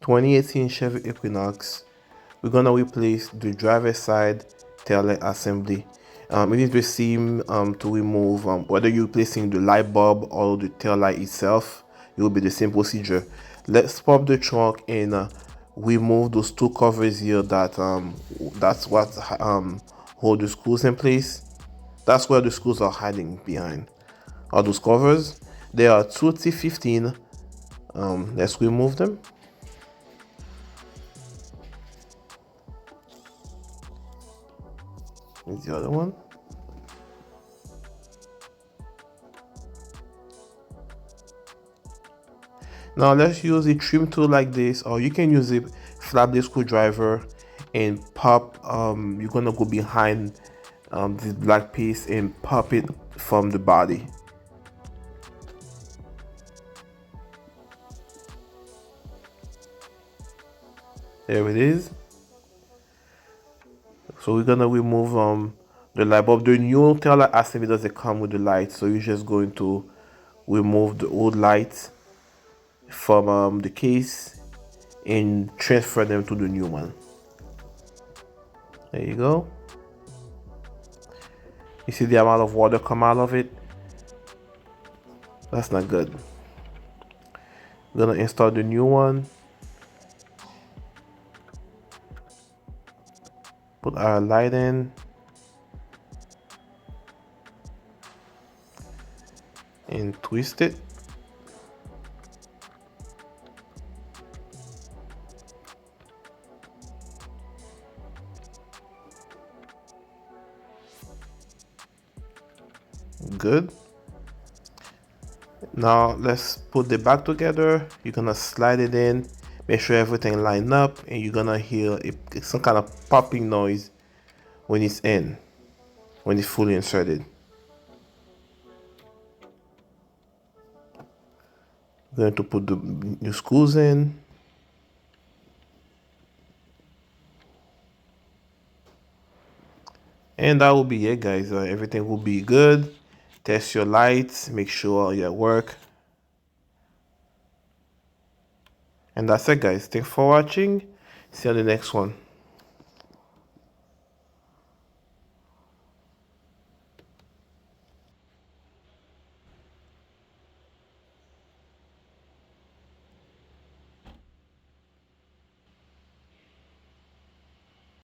2018 Chevy Equinox. We're gonna replace the driver's side taillight assembly. It is the same to remove whether you're replacing the light bulb or the taillight itself. It will be the same procedure. Let's pop the trunk and remove those two covers here. That's what hold the screws in place. That's where the screws are hiding behind. All those covers. They are 2T15. Let's remove them. Here's the other one. Now let's use a trim tool like this, or you can use a flat blade screwdriver and pop. You're gonna go behind this black piece and pop it from the body. There it is. So we're gonna remove the light bulb. The new taillight assembly doesn't come with the light, so you're just going to remove the old lights from the case and transfer them to the new one. There you go. You see the amount of water come out of it? That's not good. We're gonna install the new one. Put our light in. And twist it. Good. Now let's put the back together. You're gonna slide it in, make sure everything line up, and you're gonna hear some kind of popping noise when it's in, when it's fully inserted. I'm going to put the new screws in. And that will be it, guys. Everything will be good. Test your lights, make sure you work. And that's it, guys. Thanks for watching. See you on the next one.